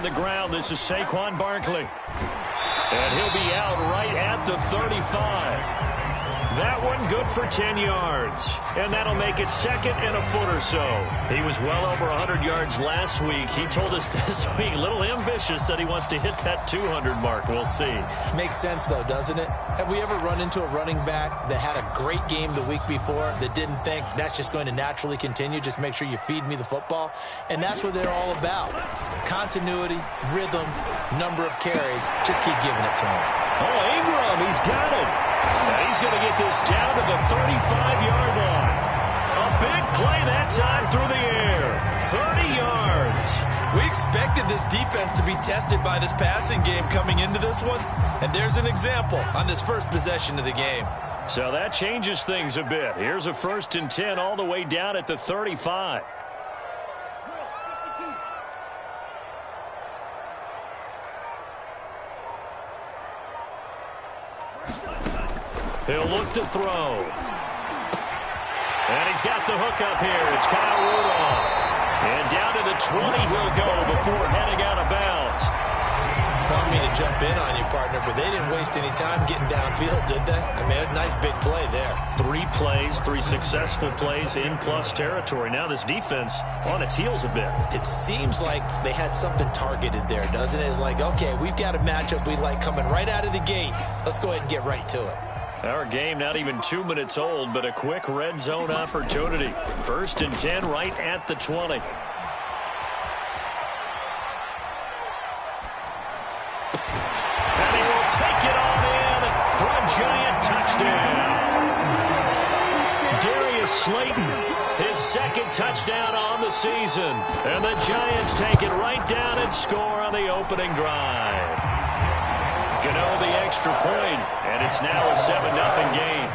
the ground. This is Saquon Barkley. And he'll be out right at the 35. That one good for 10 yards. And that'll make it second and a foot or so. He was well over 100 yards last week. He told us this week, a little ambitious, that he wants to hit that 200 mark. We'll see. Makes sense, though, doesn't it? Have we ever run into a running back that had a great game the week before that didn't think that's just going to naturally continue? Just make sure you feed me the football. And that's what they're all about. Continuity, rhythm, number of carries. Just keep giving it to him. Oh, Ingram, he's got it. And he's going to get this down to the 35-yard line. A big play that time through the air. 30 yards. We expected this defense to be tested by this passing game coming into this one. And there's an example on this first possession of the game. So that changes things a bit. Here's a 1st and 10 all the way down at the 35. He'll look to throw. And he's got the hook up here. It's Kyle Rudolph. And down to the 20 he'll go before heading out of bounds. I don't mean to jump in on you, partner, but they didn't waste any time getting downfield, did they? I mean, a nice big play there. 3 plays, 3 successful plays in plus territory. Now this defense on its heels a bit. It seems like they had something targeted there, doesn't it? It's like, okay, we've got a matchup we like coming right out of the gate. Let's go ahead and get right to it. Our game not even 2 minutes old, but a quick red zone opportunity. 1st and 10 right at the 20. And he will take it on in for a giant touchdown. Darius Slayton, his 2nd touchdown on the season. And the Giants take it right down and score on the opening drive. Gano the extra point, and it's now a 7-0 game.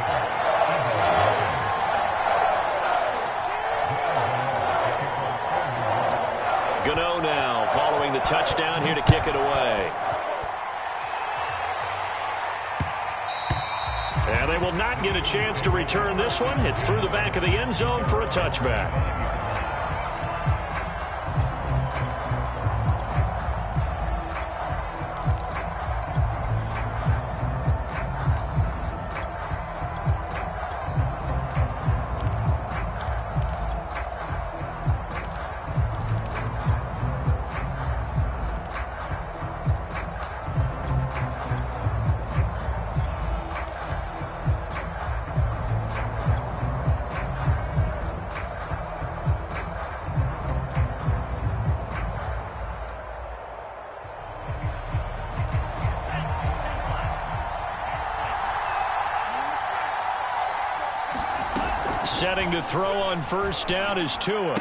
Gano now following the touchdown here to kick it away. And they will not get a chance to return this one. It's through the back of the end zone for a touchback. Setting to throw on 1st down is Tua.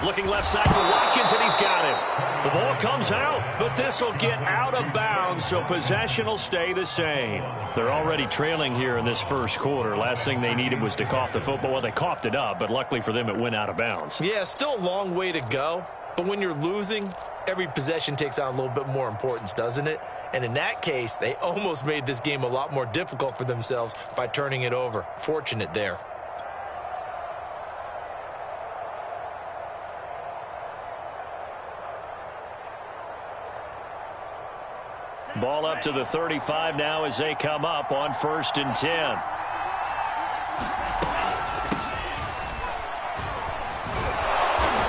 Looking left side for Watkins, and he's got it. The ball comes out, but this will get out of bounds, so possession will stay the same. They're already trailing here in this 1st quarter. Last thing they needed was to cough the football. Well, they coughed it up, but luckily for them, it went out of bounds. Yeah, still a long way to go. But when you're losing, every possession takes on a little bit more importance, doesn't it? And in that case, they almost made this game a lot more difficult for themselves by turning it over. Fortunate there. Ball up to the 35 now as they come up on 1st and 10.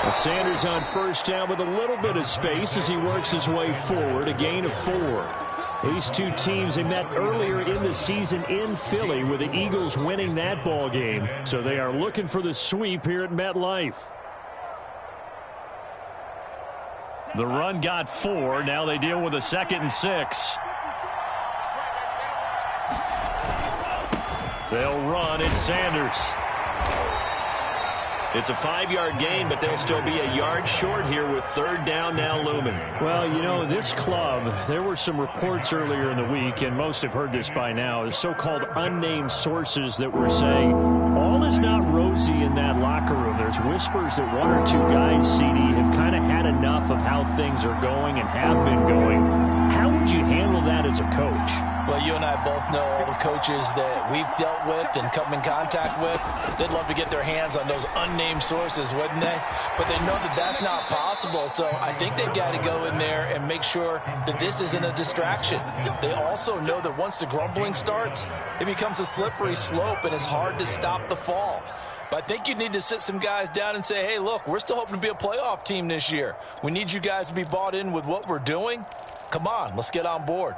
Sanders on 1st down with a little bit of space as he works his way forward. A gain of 4. These two teams, they met earlier in the season in Philly with the Eagles winning that ball game. So they are looking for the sweep here at MetLife. The run got 4. Now they deal with a 2nd and 6. They'll run. It's Sanders. It's a 5-yard gain, but they'll still be a yard short here with 3rd down now looming. Well, you know, this club, there were some reports earlier in the week, and most have heard this by now, the so-called unnamed sources that were saying All is not rosy in that locker room. There's whispers that one or two guys, CD, have kind of had enough of how things are going and have been going. How would you handle that as a coach? Well, you and I both know all the coaches that we've dealt with and come in contact with. They'd love to get their hands on those unnamed sources, wouldn't they? But they know that that's not possible, so I think they've got to go in there and make sure that this isn't a distraction. They also know that once the grumbling starts, it becomes a slippery slope and it's hard to stop the fall. But I think you need to sit some guys down and say, hey, look, we're still hoping to be a playoff team this year. We need you guys to be bought in with what we're doing. Come on, let's get on board.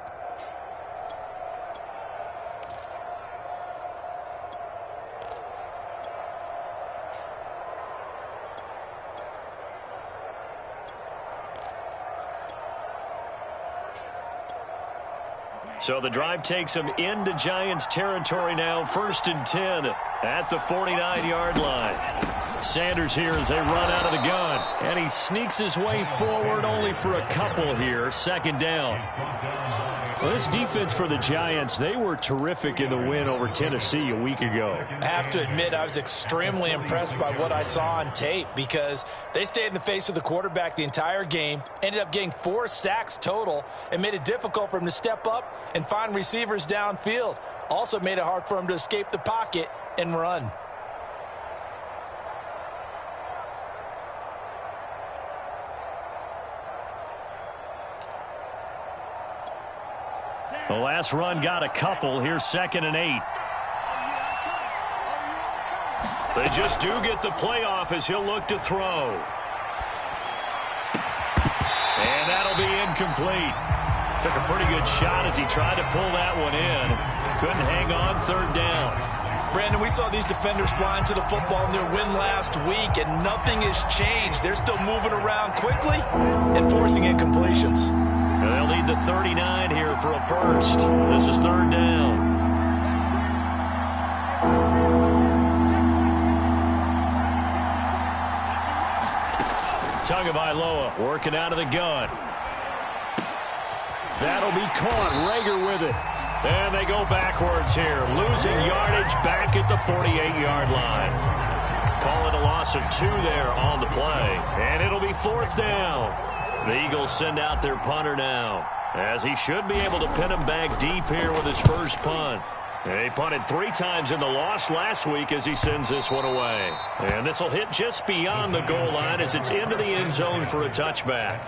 So the drive takes them into Giants territory now, 1st and 10 at the 49-yard line. Sanders here as they run out of the gun. And he sneaks his way forward only for a couple here. 2nd down. Well, this defense for the Giants, they were terrific in the win over Tennessee a week ago. I have to admit, I was extremely impressed by what I saw on tape because they stayed in the face of the quarterback the entire game, ended up getting 4 sacks total, and made it difficult for him to step up and find receivers downfield. Also made it hard for him to escape the pocket and run. The last run got a couple. Here's 2nd and 8. They just do get the playoff as he'll look to throw. And that'll be incomplete. Took a pretty good shot as he tried to pull that one in. Couldn't hang on. 3rd down. Brandon, we saw these defenders flying to the football in their win last week, and nothing has changed. They're still moving around quickly and forcing incompletions. And they'll need the 39 here for a first. This is 3rd down. Tagovailoa working out of the gun. That'll be caught. Rager with it. And they go backwards here. Losing yardage back at the 48-yard line. Call it a loss of 2 there on the play. And it'll be 4th down. The Eagles send out their punter now, as he should be able to pin him back deep here with his first punt. He punted 3 times in the loss last week as he sends this one away. And this will hit just beyond the goal line as it's into the end zone for a touchback.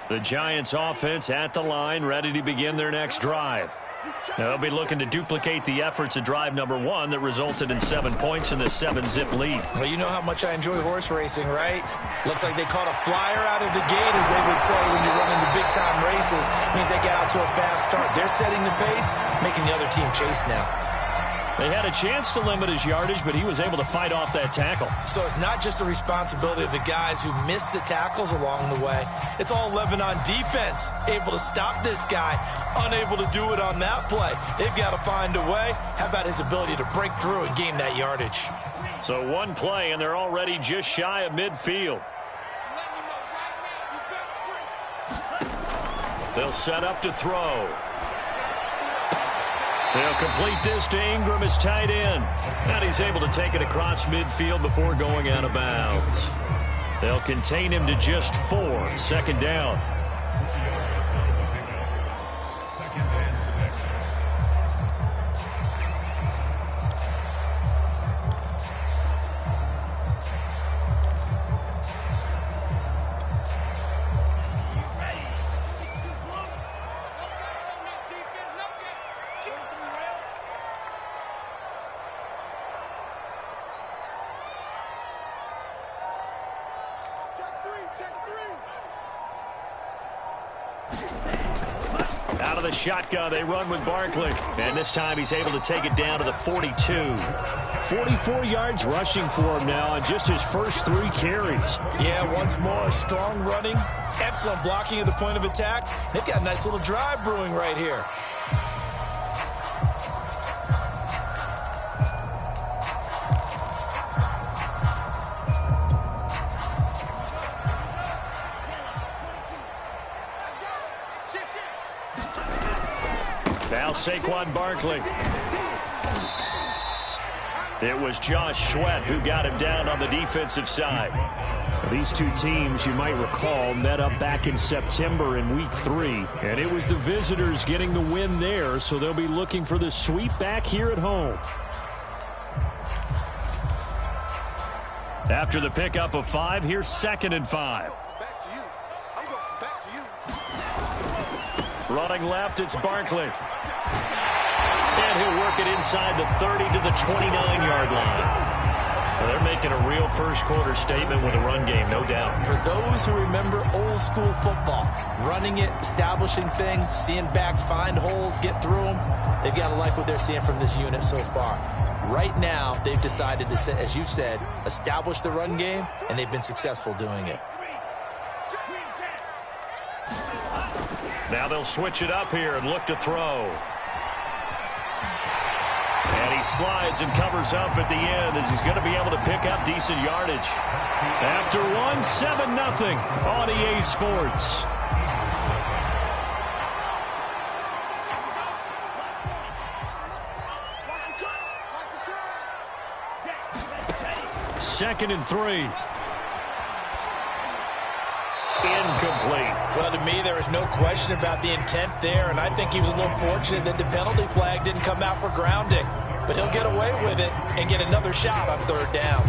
The Giants offense at the line, ready to begin their next drive. Now, they'll be looking to duplicate the efforts of drive number 1 that resulted in 7 points in this 7-zip lead. Well, you know how much I enjoy horse racing, right? Looks like they caught a flyer out of the gate, as they would say when you're running the big-time races. Means they get out to a fast start. They're setting the pace, making the other team chase now. They had a chance to limit his yardage, but he was able to fight off that tackle. So it's not just the responsibility of the guys who missed the tackles along the way. It's all living on defense, able to stop this guy, unable to do it on that play. They've got to find a way. How about his ability to break through and gain that yardage? So 1 play, and they're already just shy of midfield. They'll set up to throw. They'll complete this to Ingram as tight end. And he's able to take it across midfield before going out of bounds. They'll contain him to just 4. 2nd down. Out of the shotgun, they run with Barkley. And this time he's able to take it down to the 42. 44 yards rushing for him now on just his first 3 carries. Yeah, once more, strong running, excellent blocking at the point of attack. They've got a nice little drive brewing right here. Now Saquon Barkley. It was Josh Sweat who got him down on the defensive side. These two teams, you might recall, met up back in September in Week 3. And it was the visitors getting the win there, so they'll be looking for the sweep back here at home. After the pickup of 5, here's 2nd and 5. Back to you. I'm going back to you. Running left, it's Barkley. And he'll work it inside the 30 to the 29-yard line. Well, they're making a real first-quarter statement with a run game, no doubt. For those who remember old-school football, running it, establishing things, seeing backs find holes, get through them, they've got to like what they're seeing from this unit so far. Right now, they've decided to, as you said, establish the run game, and they've been successful doing it. Now they'll switch it up here and look to throw. And he slides and covers up at the end as he's going to be able to pick up decent yardage. After one, 7-0 on EA Sports. Second and 3. Incomplete. Well, to me, there is no question about the intent there, and I think he was a little fortunate that the penalty flag didn't come out for grounding. But he'll get away with it and get another shot on 3rd down.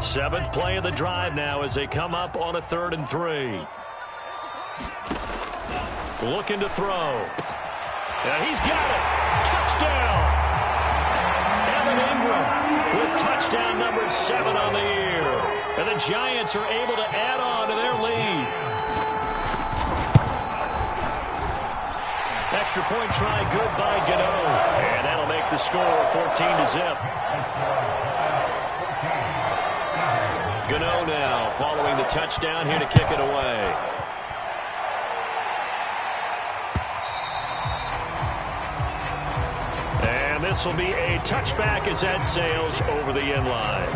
Seventh play of the drive now as they come up on a 3rd and 3. Looking to throw. And he's got it. Touchdown. Evan Ingram with touchdown number 7 on the year. And the Giants are able to add on to their lead. Extra point try good by Gano. And that'll make the score 14-0. Gano now following the touchdown here to kick it away. And this will be a touchback as that sails over the end line.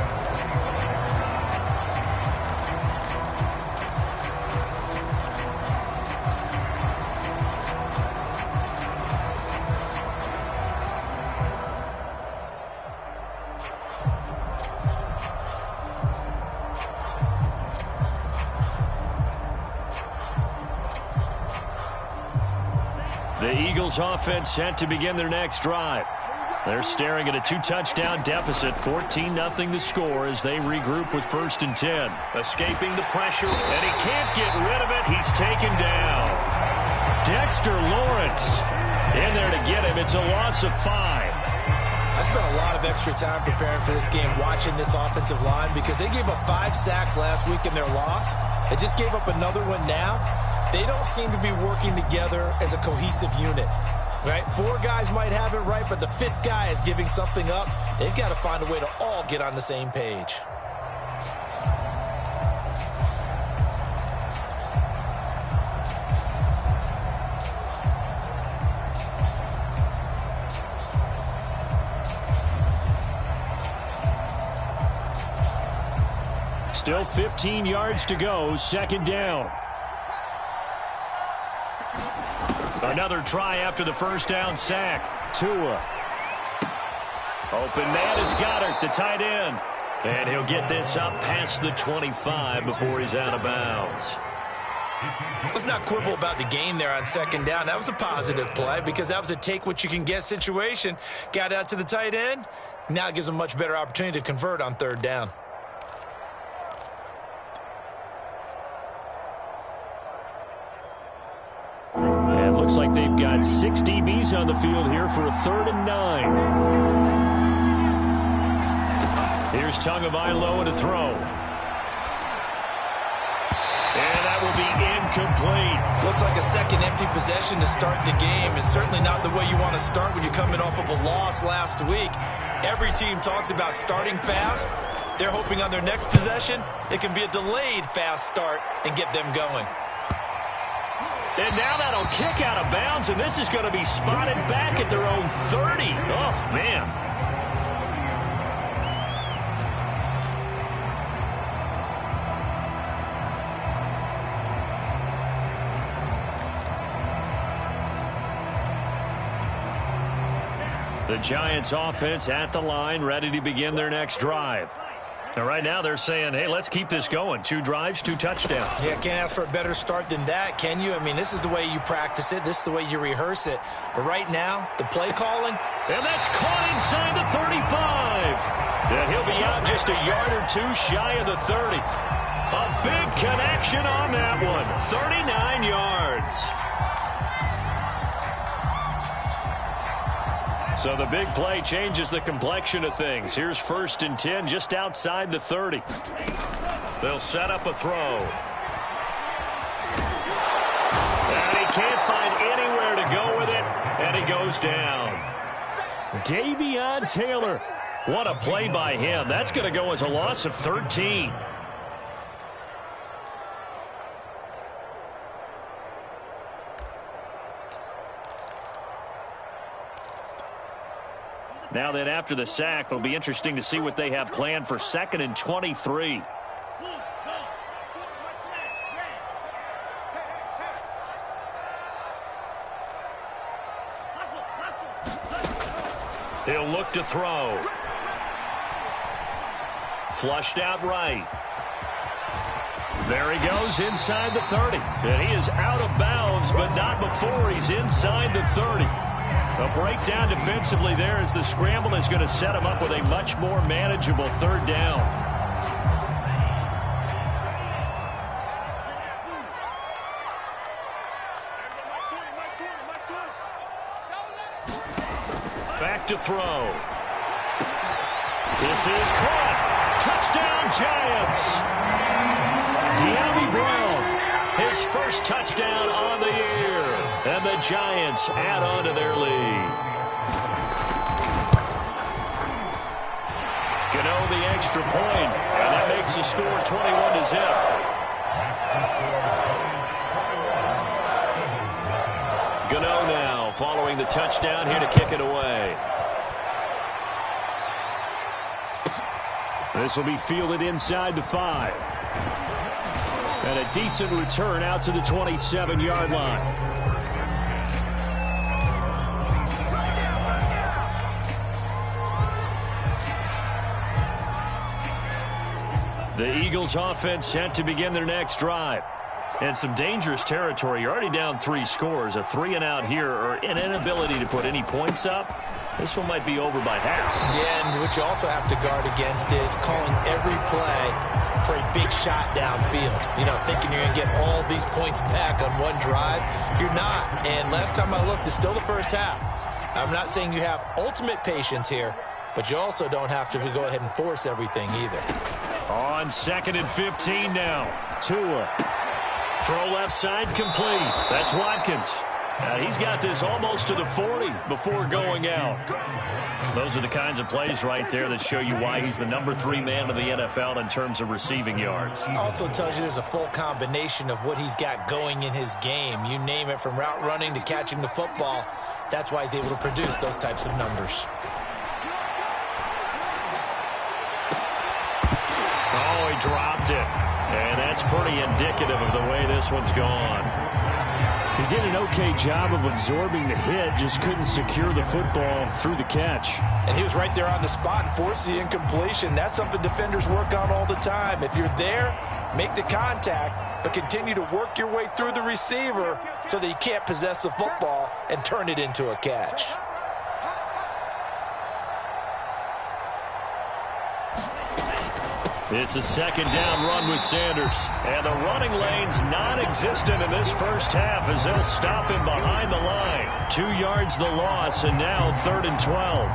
The Eagles offense set to begin their next drive. They're staring at a 2-touchdown deficit, 14-0 the score as they regroup with 1st and 10. Escaping the pressure, and he can't get rid of it. He's taken down. Dexter Lawrence in there to get him. It's a loss of 5. I spent a lot of extra time preparing for this game, watching this offensive line, because they gave up 5 sacks last week in their loss. They just gave up another one now. They don't seem to be working together as a cohesive unit. Right? 4 guys might have it right, but the 5th guy is giving something up. They've got to find a way to all get on the same page. Still 15 yards to go, 2nd down. Another try after the 1st down sack. Tua. Open man is Goddard, the tight end. And he'll get this up past the 25 before he's out of bounds. Let's not quibble about the gain there on 2nd down. That was a positive play because that was a take-what-you-can-get situation. Got out to the tight end. Now it gives them a much better opportunity to convert on 3rd down. Looks like they've got 6 DBs on the field here for a 3rd and 9. Here's Tagovailoa to throw. And that will be incomplete. Looks like a second empty possession to start the game, and certainly not the way you want to start when you're coming off of a loss last week. Every team talks about starting fast. They're hoping on their next possession, it can be a delayed fast start and get them going. And now that'll kick out of bounds, and this is going to be spotted back at their own 30. Oh, man. The Giants offense at the line, ready to begin their next drive. Now, right now they're saying, hey, let's keep this going. 2 drives, 2 touchdowns. Yeah, can't ask for a better start than that, can you? I mean, this is the way you practice it. This is the way you rehearse it. But right now, the play calling. And that's caught inside the 35. And he'll be out just a yard or 2 shy of the 30. A big connection on that one. 39 yards. So the big play changes the complexion of things. Here's 1st and 10 just outside the 30. They'll set up a throw. And he can't find anywhere to go with it, and he goes down. Davion Taylor. What a play by him. That's going to go as a loss of 13. Now then, after the sack, it'll be interesting to see what they have planned for 2nd and 23. He'll look to throw. Flushed out right. There he goes inside the 30. And he is out of bounds, but not before he's inside the 30. A breakdown defensively there as the scramble is going to set him up with a much more manageable 3rd down. Back to throw. This is caught. Touchdown, Giants. De'Ami Brown, his 1st touchdown on the year. And the Giants add on to their lead. Gano the extra point, and that makes the score 21-0. Gano now following the touchdown here to kick it away. This will be fielded inside the 5. And a decent return out to the 27-yard line. The Eagles offense set to begin their next drive. And some dangerous territory. You're already down 3 scores. A 3-and-out here or an inability to put any points up. This one might be over by half. Yeah, and what you also have to guard against is calling every play for a big shot downfield. You know, thinking you're going to get all these points back on one drive. You're not. And last time I looked, it's still the first half. I'm not saying you have ultimate patience here, but you also don't have to go ahead and force everything either. On 2nd and 15 now. Tua. Throw left side complete. That's Watkins. He's got this almost to the 40 before going out. Those are the kinds of plays right there that show you why he's the number 3 man in the NFL in terms of receiving yards. Also tells you there's a full combination of what he's got going in his game. You name it, from route running to catching the football. That's why he's able to produce those types of numbers. Oh, he dropped it. And that's pretty indicative of the way this one's gone. He did an okay job of absorbing the hit, just couldn't secure the football through the catch. And he was right there on the spot and forced the incompletion. That's something defenders work on all the time. If you're there, make the contact, but continue to work your way through the receiver so that you can't possess the football and turn it into a catch. It's a 2nd down run with Sanders. And the running lane's non-existent in this first half as they'll stop him behind the line. 2 yards the loss, and now 3rd and 12.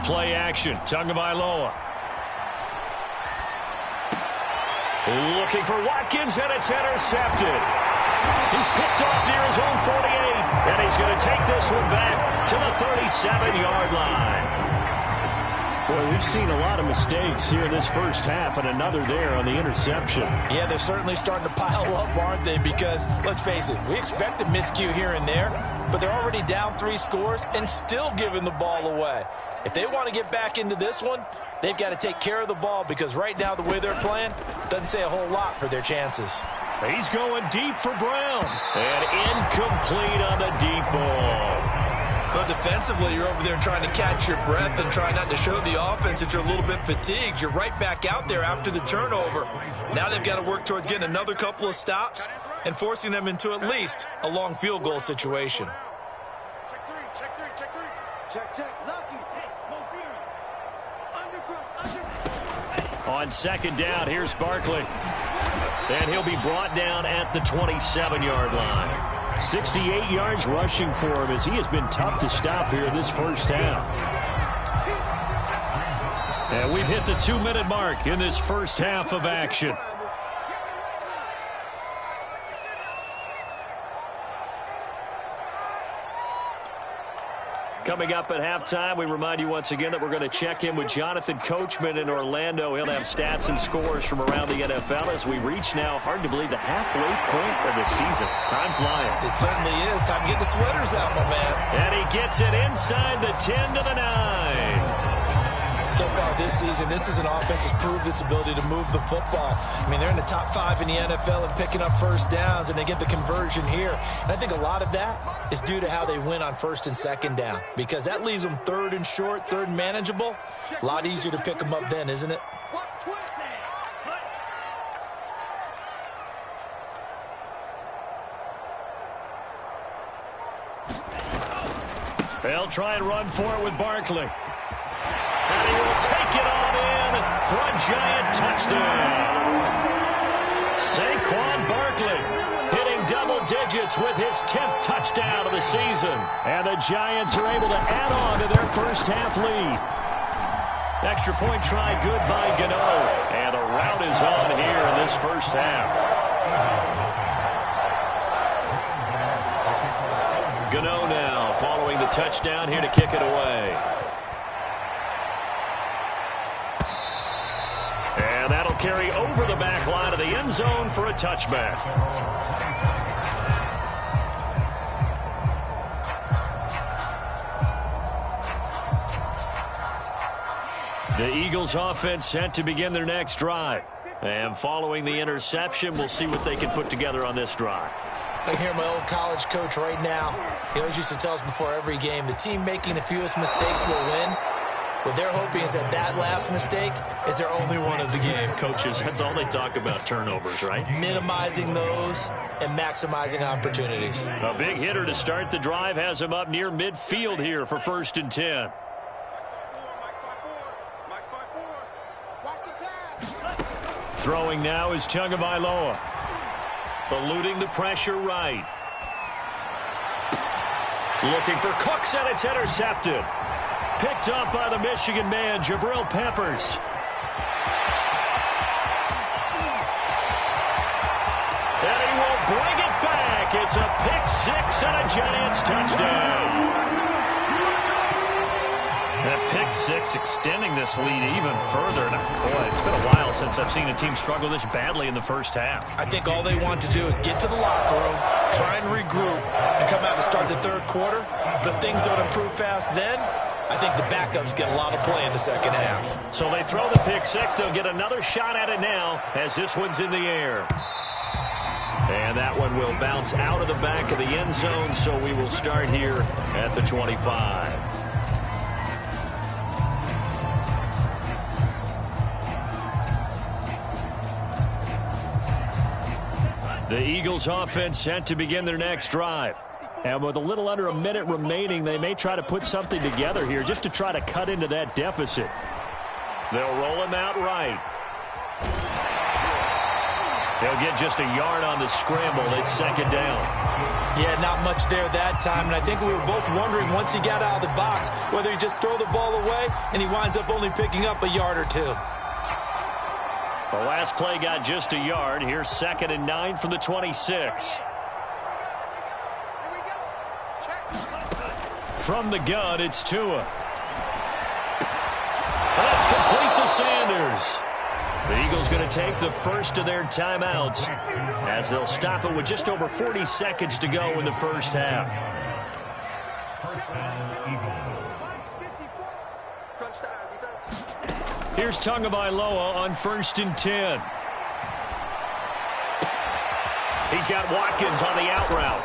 Play action. Tagovailoa. Looking for Watkins, and it's intercepted. He's picked off near his own 48, and he's going to take this one back to the 37-yard line. Boy, we've seen a lot of mistakes here in this first half, and another there on the interception. Yeah, they're certainly starting to pile up, aren't they? Because, let's face it, we expect a miscue here and there, but they're already down 3 scores and still giving the ball away. If they want to get back into this one, they've got to take care of the ball, because right now the way they're playing doesn't say a whole lot for their chances. He's going deep for Brown. And incomplete on the deep ball. But defensively, you're over there trying to catch your breath and try not to show the offense that you're a little bit fatigued. You're right back out there after the turnover. Now they've got to work towards getting another couple of stops and forcing them into at least a long field goal situation. Check three, check three, check three. Check, Lucky. Hey, go Fury. On second down, here's Barkley. And he'll be brought down at the 27-yard line. 68 yards rushing for him as he has been tough to stop here in this first half. And we've hit the 2-minute mark in this first half of action. Coming up at halftime, we remind you once again that we're going to check in with Jonathan Coachman in Orlando. He'll have stats and scores from around the NFL as we reach now, hard to believe, the halfway point of the season. Time flying. It certainly is. Time to get the sweaters out, my man. And he gets it inside the 10 to the 9. So far this season, this is an offense that's proved its ability to move the football. I mean, they're in the top 5 in the NFL and picking up first downs, and they get the conversion here. And I think a lot of that is due to how they win on first and second down, because that leaves them third and short, third and manageable. A lot easier to pick them up then, isn't it? They'll try and run for it with Barkley. And he will take it on in for a giant touchdown. Saquon Barkley hitting double digits with his 10th touchdown of the season. And the Giants are able to add on to their first half lead. Extra point try good by Gano. And the route is on here in this first half. Gano now following the touchdown here to kick it away. And that'll carry over the back line of the end zone for a touchback. The Eagles offense set to begin their next drive. And following the interception, we'll see what they can put together on this drive. I hear my old college coach right now. He always used to tell us before every game, the team making the fewest mistakes will win. What they're hoping is that last mistake is their only one of the game. Coaches, that's all they talk about, turnovers, right? Minimizing those and maximizing opportunities. A big hitter to start the drive has him up near midfield here for 1st and 10. Throwing now is Tagovailoa. Eluding the pressure right. Looking for Cooks, and it's intercepted. Picked up by the Michigan man, Jabril Peppers. And he will bring it back. It's a pick-6 and a Giants touchdown. That pick-6 extending this lead even further. And boy, it's been a while since I've seen a team struggle this badly in the first half. I think all they want to do is get to the locker room, try and regroup, and come out to start the third quarter. But if things don't improve fast then, I think the backups get a lot of play in the second half. So they throw the pick-6. They'll get another shot at it now as this one's in the air. And that one will bounce out of the back of the end zone, so we will start here at the 25. The Eagles offense set to begin their next drive. And with a little under a minute remaining, they may try to put something together here just to try to cut into that deficit. They'll roll him out right. They'll get just a yard on the scramble. It's 2nd down. Yeah, not much there that time. And I think we were both wondering once he got out of the box whether he just throw the ball away and he winds up only picking up a yard or two. The last play got just a yard. Here's 2nd and 9 from the 26. From the gun, it's Tua. That's complete to Sanders. The Eagles going to take the first of their timeouts as they'll stop it with just over 40 seconds to go in the first half. Here's Tagovailoa on 1st and 10. He's got Watkins on the out route.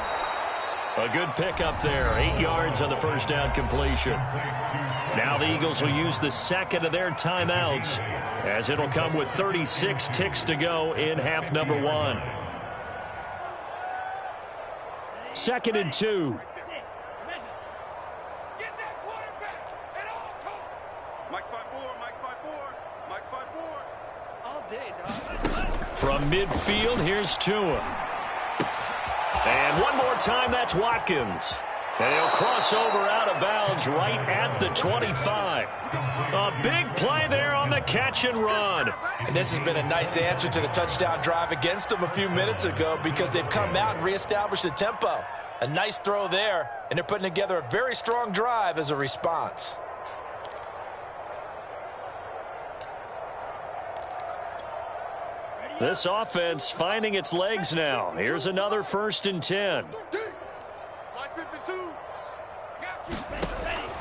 A good pickup there. 8 yards on the first down completion. Now the Eagles will use the second of their timeouts as it'll come with 36 ticks to go in half number 1. 2nd and 2. From midfield, here's Tua. And one more time, that's Watkins. And he'll cross over out of bounds right at the 25. A big play there on the catch and run. And this has been a nice answer to the touchdown drive against them a few minutes ago because they've come out and reestablished the tempo. A nice throw there, and they're putting together a very strong drive as a response. This offense finding its legs now. Here's another 1st and 10.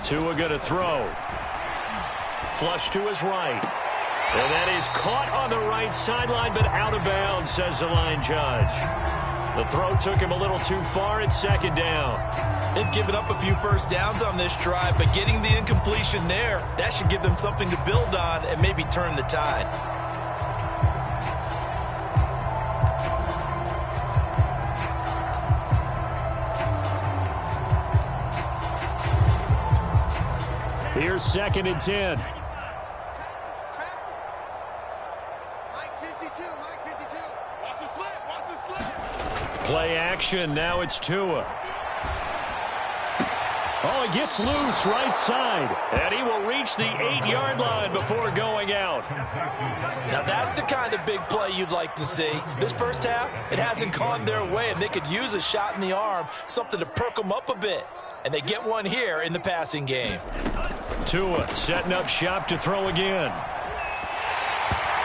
Tua going to throw. Flush to his right. And that is caught on the right sideline, but out of bounds, says the line judge. The throw took him a little too far. It's 2nd down. They've given up a few first downs on this drive, but getting the incompletion there, that should give them something to build on and maybe turn the tide. Here's 2nd and 10. Play action. Now it's Tua. Oh, he gets loose right side. And he will reach the 8-yard line before going out. Now that's the kind of big play you'd like to see. This first half, it hasn't gone their way, and they could use a shot in the arm, something to perk them up a bit. And they get one here in the passing game. Tua setting up shop to throw again.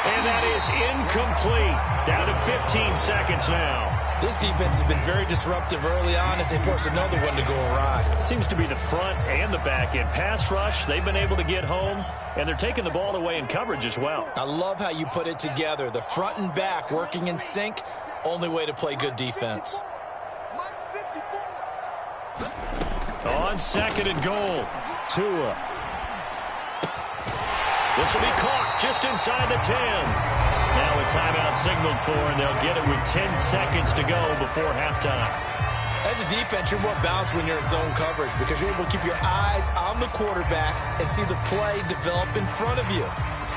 And that is incomplete. Down to 15 seconds now. This defense has been very disruptive early on as they force another one to go awry. It seems to be the front and the back end. Pass rush, they've been able to get home, and they're taking the ball away in coverage as well. I love how you put it together. The front and back working in sync, only way to play good defense. On 2nd and goal, Tua. This will be caught just inside the 10. Now a timeout signaled for, and they'll get it with 10 seconds to go before halftime. As a defense, you're more balanced when you're in zone coverage because you're able to keep your eyes on the quarterback and see the play develop in front of you.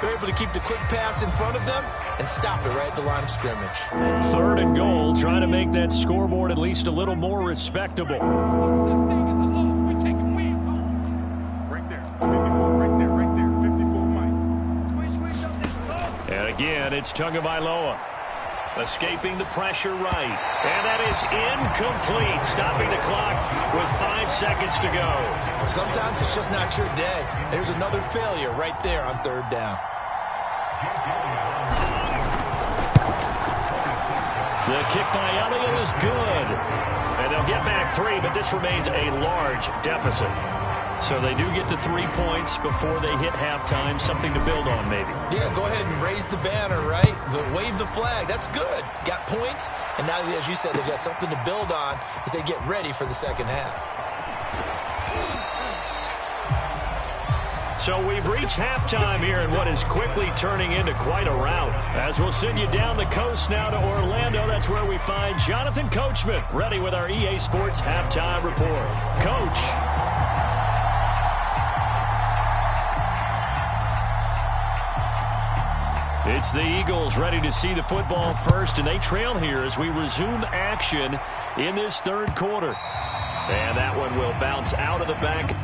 They're able to keep the quick pass in front of them and stop it right at the line of scrimmage. 3rd and goal, trying to make that scoreboard at least a little more respectable. And again, it's Tagovailoa. Escaping the pressure right. And that is incomplete. Stopping the clock with 5 seconds to go. Sometimes it's just not your day. There's another failure right there on 3rd down. The kick by Elliott is good. And they'll get back 3, but this remains a large deficit. So they do get the 3 points before they hit halftime. Something to build on, maybe. Yeah, go ahead and raise the banner, right? Wave the flag. That's good. Got points. And now, as you said, they've got something to build on as they get ready for the second half. So we've reached halftime here in what is quickly turning into quite a rout. As we'll send you down the coast now to Orlando, that's where we find Jonathan Coachman, ready with our EA Sports Halftime Report. Coach. It's the Eagles ready to see the football first, and they trail here as we resume action in this 3rd quarter. And that one will bounce out of the back.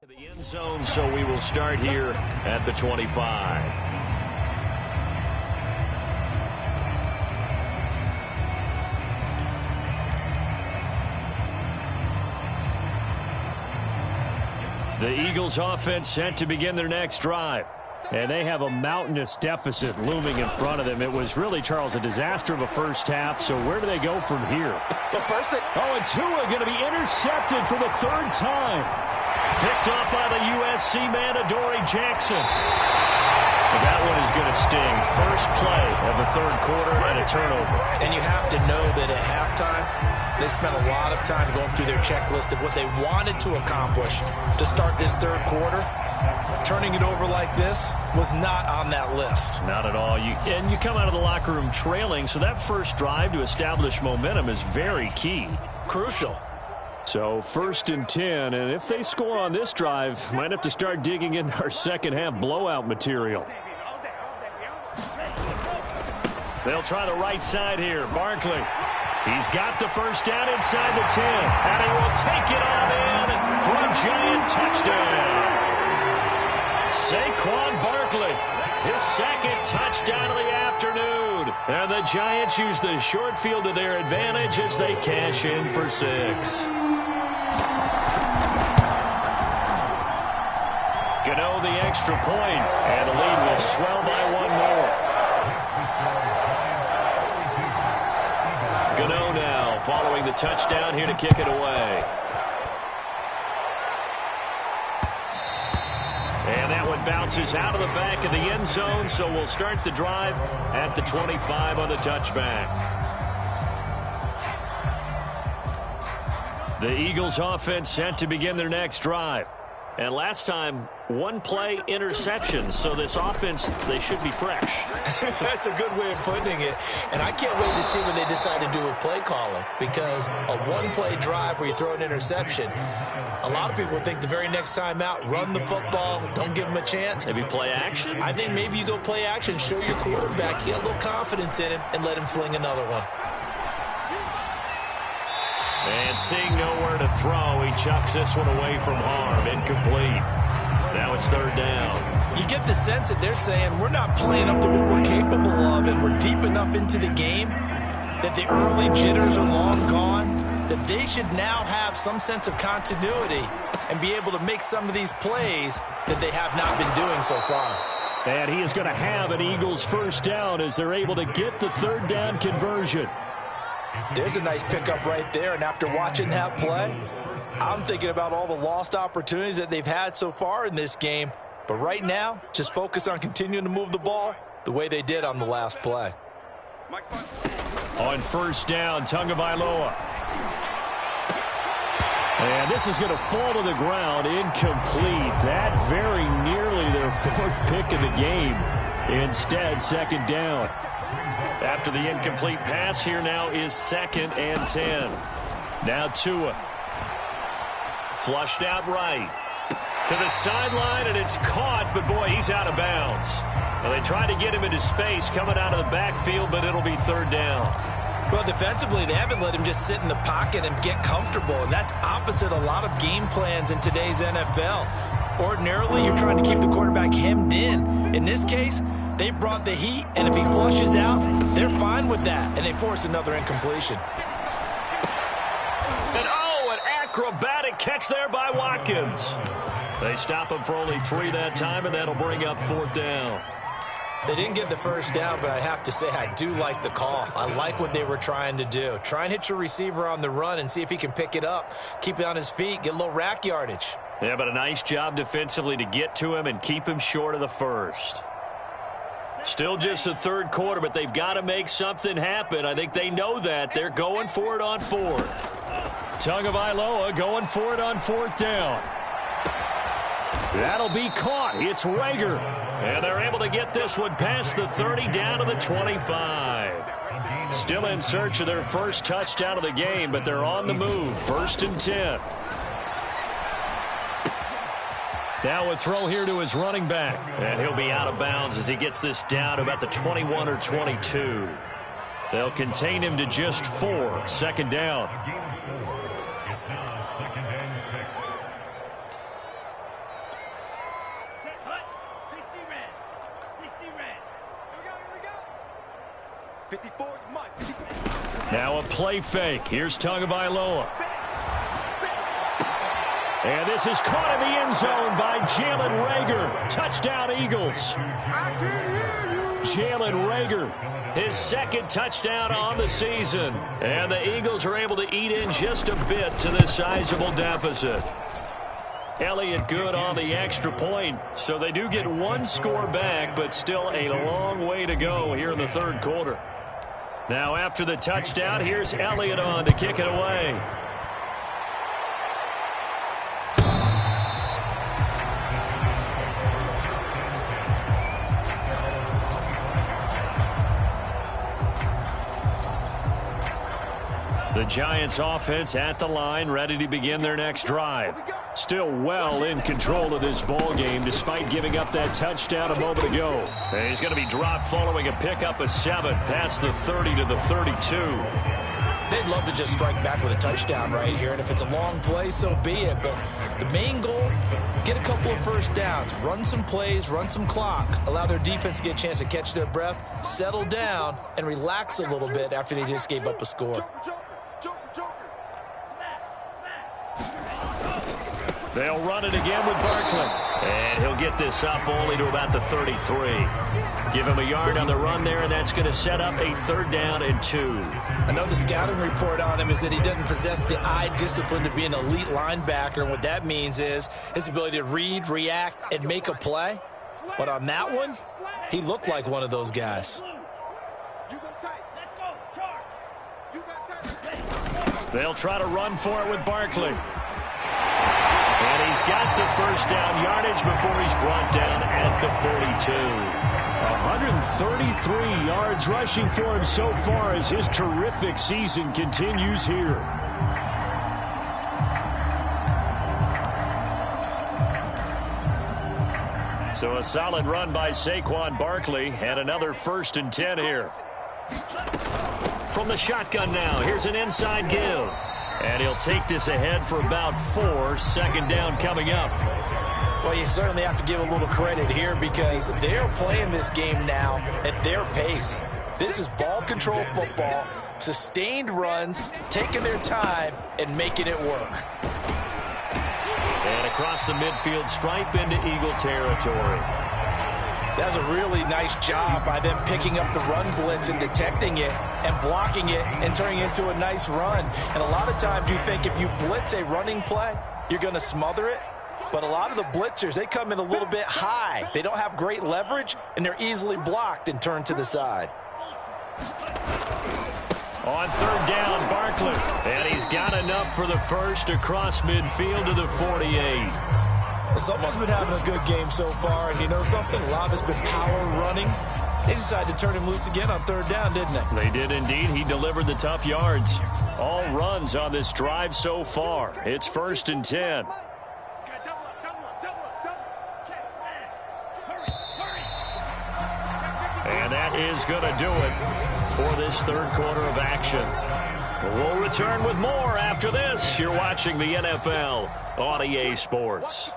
The end zone, so we will start here at the 25. The Eagles offense set to begin their next drive. And they have a mountainous deficit looming in front of them. It was really, Charles, a disaster of a first half. So where do they go from here? And Tua going to be intercepted for the third time. Picked off by the USC man, Adoree Jackson. But that one is going to sting. First play of the third quarter and a turnover. And you have to know that at halftime, they spent a lot of time going through their checklist of what they wanted to accomplish to start this third quarter. Turning it over like this was not on that list. Not at all. And you come out of the locker room trailing, so that first drive to establish momentum is very key. Crucial. So 1st and 10, and if they score on this drive, might have to start digging into our second half blowout material. They'll try the right side here. Barkley. He's got the first down inside the 10, and he will take it on in for a giant touchdown. Saquon Barkley, his second touchdown of the afternoon. And the Giants use the short field to their advantage as they cash in for 6. Gano the extra point, and the lead will swell by 1 more. Gano now following the touchdown here to kick it away. And that one bounces out of the back of the end zone, so we'll start the drive at the 25 on the touchback. The Eagles offense set to begin their next drive. And last time, 1-play interceptions, so this offense, they should be fresh. That's a good way of putting it. And I can't wait to see what they decide to do with play calling, because a 1-play drive where you throw an interception, a lot of people think the very next time out, run the football, don't give them a chance. Maybe play action? I think maybe you go play action, show your quarterback, get a little confidence in him, and let him fling another one. And seeing nowhere to throw, he chucks this one away from harm. Incomplete. Now it's 3rd down. You get the sense that they're saying we're not playing up to what we're capable of, and we're deep enough into the game that the early jitters are long gone, that they should now have some sense of continuity and be able to make some of these plays that they have not been doing so far. And he is going to have an Eagles first down as they're able to get the 3rd down conversion. There's a nice pickup right there, and after watching that play, I'm thinking about all the lost opportunities that they've had so far in this game. But right now, just focus on continuing to move the ball the way they did on the last play. On 1st down, Tagovailoa. And this is going to fall to the ground, incomplete. That very nearly their 4th pick of the game. Instead, 2nd down. After the incomplete pass, here now is 2nd and 10. Now Tua. Flushed out right. To the sideline, and it's caught, but boy, he's out of bounds. Well, they tried to get him into space coming out of the backfield, but it'll be 3rd down. Well, defensively, they haven't let him just sit in the pocket and get comfortable, and that's opposite a lot of game plans in today's NFL. Ordinarily, you're trying to keep the quarterback hemmed in. In this case, they brought the heat, and if he flushes out, they're fine with that, and they force another incompletion. And an acrobatic catch there by Watkins. They stop him for only 3 that time, and that'll bring up 4th down. They didn't get the first down, but I have to say I do like the call. I like what they were trying to do. Try and hit your receiver on the run and see if he can pick it up, keep it on his feet, get a little rack yardage. Yeah, but a nice job defensively to get to him and keep him short of the first. Still just the 3rd quarter, but they've got to make something happen. I think they know that. They're going for it on 4th. Tagovailoa going for it on 4th down. That'll be caught. It's Reagor. And they're able to get this one past the 30 down to the 25. Still in search of their first touchdown of the game, but they're on the move. 1st and 10. Now a throw here to his running back. And he'll be out of bounds as he gets this down to about the 21 or 22. They'll contain him to just 4. 2nd down. play fake. Here's Tagovailoa. And this is caught in the end zone by Jalen Reagor. Touchdown, Eagles. Jalen Reagor, his second touchdown on the season. And the Eagles are able to eat in just a bit to this sizable deficit. Elliott good on the extra point. So they do get one score back, but still a long way to go here in the third quarter. Now after the touchdown, here's Elliott on to kick it away. The Giants offense at the line, ready to begin their next drive. Still well in control of this ball game despite giving up that touchdown a moment ago. And he's going to be dropped following a pickup of 7 past the 30 to the 32. They'd love to just strike back with a touchdown right here, and if it's a long play, so be it. But the main goal, get a couple of first downs, run some plays, run some clock, allow their defense to get a chance to catch their breath, settle down, and relax a little bit after they just gave up a score. They'll run it again with Barkley. And he'll get this up only to about the 33. Give him a yard on the run there, and that's going to set up a 3rd down and 2. I know the scouting report on him is that he doesn't possess the eye discipline to be an elite linebacker, and what that means is his ability to read, react, and make a play. But on that one, he looked like one of those guys. They'll try to run for it with Barkley. And he's got the first down yardage before he's brought down at the 42. 133 yards rushing for him so far as his terrific season continues here. So a solid run by Saquon Barkley and another 1st and 10 here. From the shotgun now, here's an inside give. And he'll take this ahead for about 4. 2nd down coming up. Well, you certainly have to give a little credit here because they're playing this game now at their pace. This is ball control football, sustained runs, taking their time, and making it work. And across the midfield stripe into Eagle territory. That was a really nice job by them picking up the run blitz and detecting it and blocking it and turning it into a nice run. And a lot of times you think if you blitz a running play, you're going to smother it. But a lot of the blitzers, they come in a little bit high. They don't have great leverage, and they're easily blocked and turned to the side. On 3rd down, Barkley. And he's got enough for the first across midfield to the 48. Someone's been having a good game so far, and you know something? A lot of it's been power running. They decided to turn him loose again on 3rd down, didn't they? They did indeed. He delivered the tough yards. All runs on this drive so far. It's 1st and 10. And that is going to do it for this 3rd quarter of action. We'll return with more after this. You're watching the NFL on EA Sports.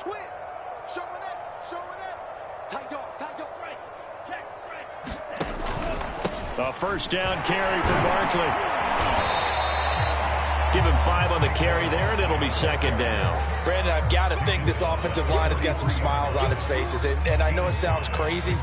A 1st down carry for Barkley. Give him 5 on the carry there, and it'll be 2nd down. Brandon, I've got to think this offensive line has got some smiles on its faces. And I know it sounds crazy,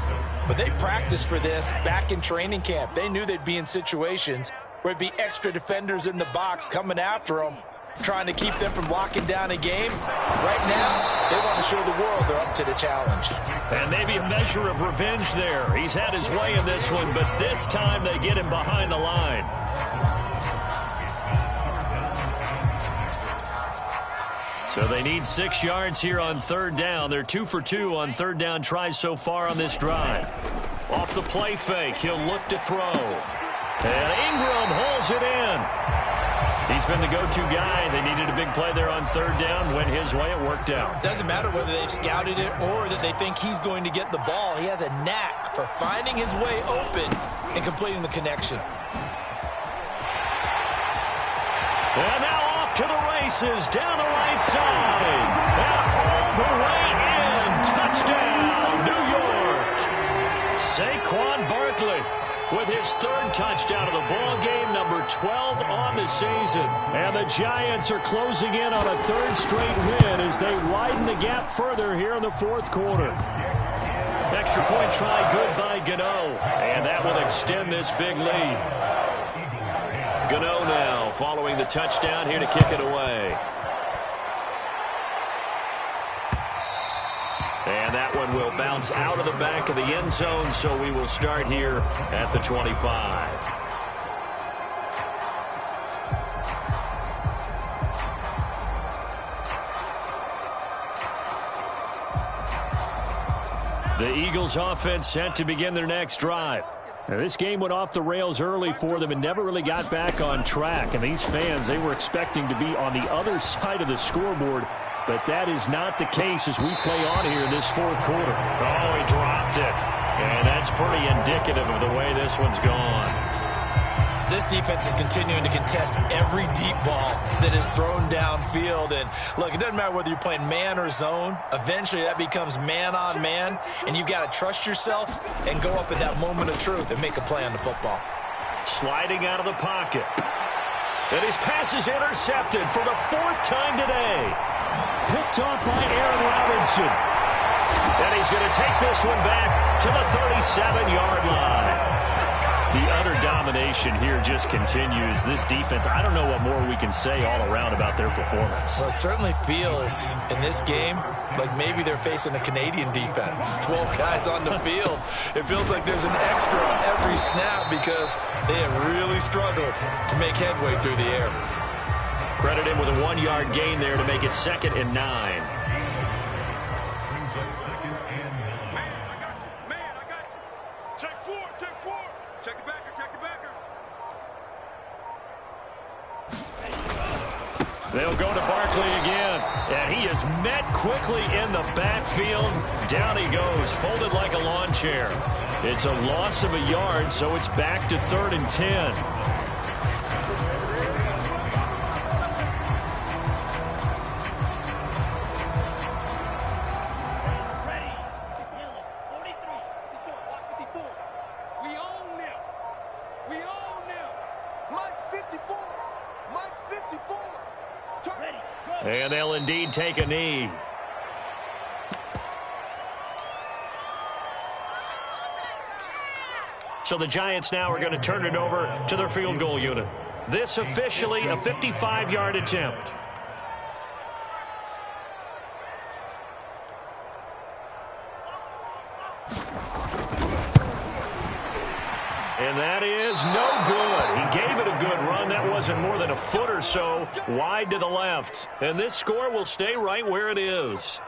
but they practiced for this back in training camp. They knew they'd be in situations where it'd be extra defenders in the box coming after them, trying to keep them from locking down a game. Right now, they want to show the world they're up to the challenge. And maybe a measure of revenge there. He's had his way in this one, but this time they get him behind the line. So they need 6 yards here on 3rd down. They're 2 for 2 on 3rd down tries so far on this drive. Off the play fake, he'll look to throw. And Ingram holds it in. He's been the go-to guy. They needed a big play there on 3rd down. Went his way, it worked out. Doesn't matter whether they've scouted it or that they think he's going to get the ball. He has a knack for finding his way open and completing the connection. And now off to the races, down the right side. And all the way in. Touchdown, New York. Saquon Barkley. with his third touchdown of the ball game, number 12 on the season. And the Giants are closing in on a third straight win as they widen the gap further here in the fourth quarter. Extra point try good by Gano, and that will extend this big lead. Gano now following the touchdown here to kick it away. And that one will bounce out of the back of the end zone, so we will start here at the 25. The Eagles offense set to begin their next drive. Now, this game went off the rails early for them and never really got back on track. And these fans, they were expecting to be on the other side of the scoreboard. But that is not the case as we play on here in this fourth quarter. Oh, he dropped it. And that's pretty indicative of the way this one's gone. This defense is continuing to contest every deep ball that is thrown downfield. And, look, it doesn't matter whether you're playing man or zone. Eventually, that becomes man-on-man, and you've got to trust yourself and go up in that moment of truth and make a play on the football. Sliding out of the pocket. And his pass is intercepted for the fourth time today. Picked off by Aaron Robinson. And he's going to take this one back to the 37-yard line. The utter domination here just continues. This defense, I don't know what more we can say all around about their performance. Well, it certainly feels in this game like maybe they're facing a Canadian defense. 12 guys on the field. It feels like there's an extra on every snap because they have really struggled to make headway through the air. Credit him with a 1-yard gain there to make it 2nd and 9. Man, I got you. Man, I got you. Check 4, check 4. Check the backer, check the backer. They'll go to Barkley again. And he is met quickly in the backfield. Down he goes, folded like a lawn chair. It's a loss of a yard, so it's back to 3rd and 10. And they'll indeed take a knee. So the Giants now are going to turn it over to their field goal unit. This officially a 55-yard attempt. And that is no good. He gave it a good run. That wasn't more than a foot or so wide to the left. And this score will stay right where it is.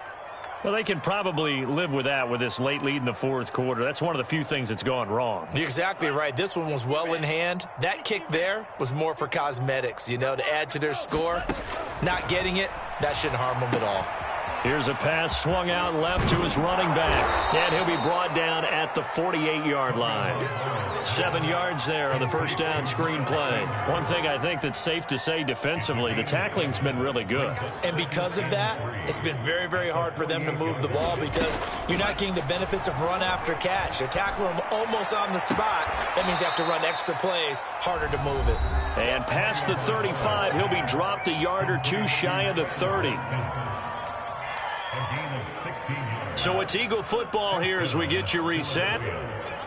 Well, they can probably live with that with this late lead in the fourth quarter. That's one of the few things that's gone wrong. You're exactly right. This one was well in hand. That kick there was more for cosmetics, you know, to add to their score. Not getting it, that shouldn't harm them at all. Here's a pass swung out left to his running back. And he'll be brought down at the 48-yard line. 7 yards there on the first down screen play. One thing I think that's safe to say defensively, the tackling's been really good. And because of that, it's been very, very hard for them to move the ball because you're not getting the benefits of run after catch. They're tackling them almost on the spot. That means you have to run extra plays, harder to move it. And past the 35, he'll be dropped a yard or two shy of the 30. So it's Eagle football here as we get you reset.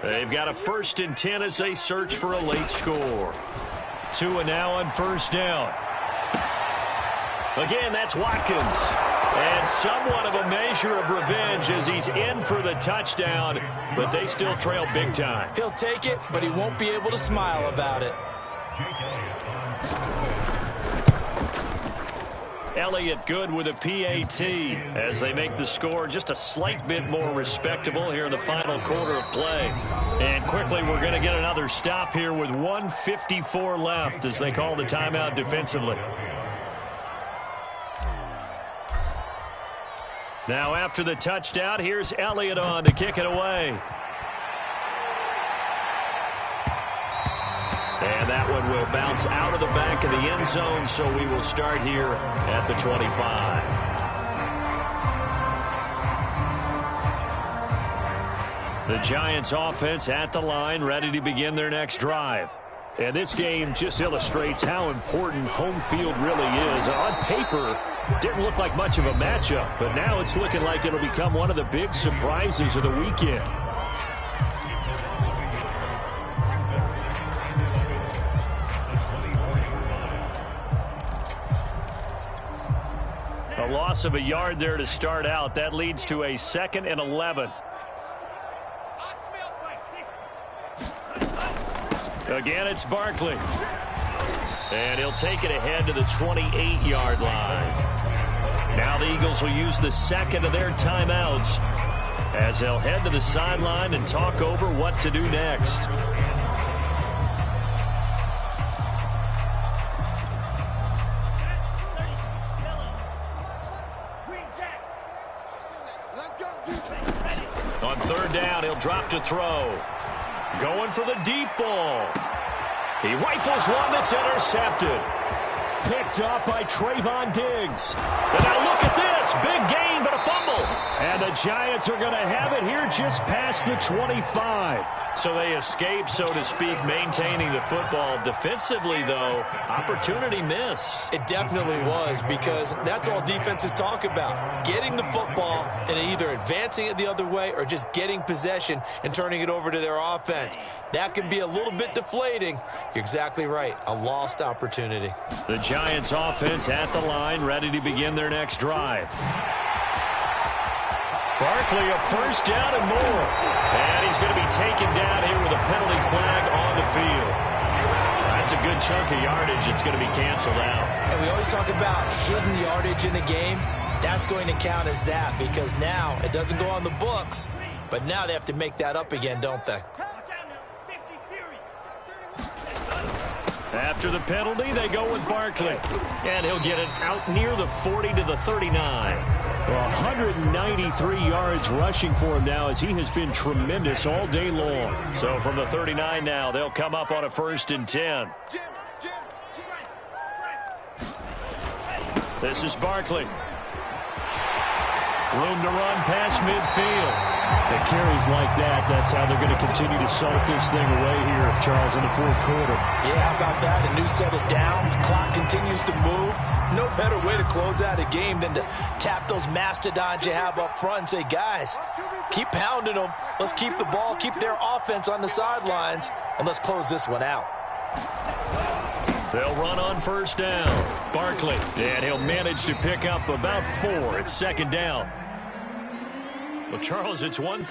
They've got a 1st and 10 as they search for a late score. 2 and now on first down. Again, that's Watkins. And somewhat of a measure of revenge as he's in for the touchdown, but they still trail big time. He'll take it, but he won't be able to smile about it. Elliott good with a PAT as they make the score just a slight bit more respectable here in the final quarter of play. And quickly we're going to get another stop here with 1:54 left as they call the timeout defensively. Now after the touchdown, here's Elliott on to kick it away. And that one will bounce out of the back of the end zone, so we will start here at the 25. The Giants offense at the line, ready to begin their next drive. And this game just illustrates how important home field really is. On paper, didn't look like much of a matchup, but now it's looking like it'll become one of the big surprises of the weekend. A loss of a yard there to start out. That leads to a 2nd and 11. Again, it's Barkley. And he'll take it ahead to the 28-yard line. Now the Eagles will use the second of their timeouts as they'll head to the sideline and talk over what to do next. On 3rd down, he'll drop to throw. Going for the deep ball. He rifles one that's intercepted. Picked up by Trayvon Diggs. And now look at this. Big gain, but a fumble. And the Giants are going to have it here just past the 25. So they escape, so to speak, maintaining the football. Defensively, though, opportunity miss. It definitely was, because that's all defenses talk about. Getting the football and either advancing it the other way or just getting possession and turning it over to their offense. That can be a little bit deflating. You're exactly right. A lost opportunity. The Giants offense at the line, ready to begin their next drive. Barkley, a 1st down and more. And he's going to be taken down here with a penalty flag on the field. That's a good chunk of yardage. It's going to be canceled out. And we always talk about hidden yardage in a game. That's going to count as that, because now it doesn't go on the books, but now they have to make that up again, don't they? After the penalty, they go with Barkley. And he'll get it out near the 40 to the 39. 193 yards rushing for him now, as he has been tremendous all day long. So from the 39 now, they'll come up on a 1st and 10. This is Barkley. Room to run past midfield. The carries like that, that's how they're going to continue to salt this thing away here, Charles, in the 4th quarter. Yeah, how about that? A new set of downs. Clock continues to move. No better way to close out a game than to tap those mastodons you have up front and say, guys, keep pounding them. Let's keep the ball, keep their offense on the sidelines, and let's close this one out. They'll run on 1st down. Barkley, and he'll manage to pick up about 4. It's 2nd down. Well, Charles, it's one thing.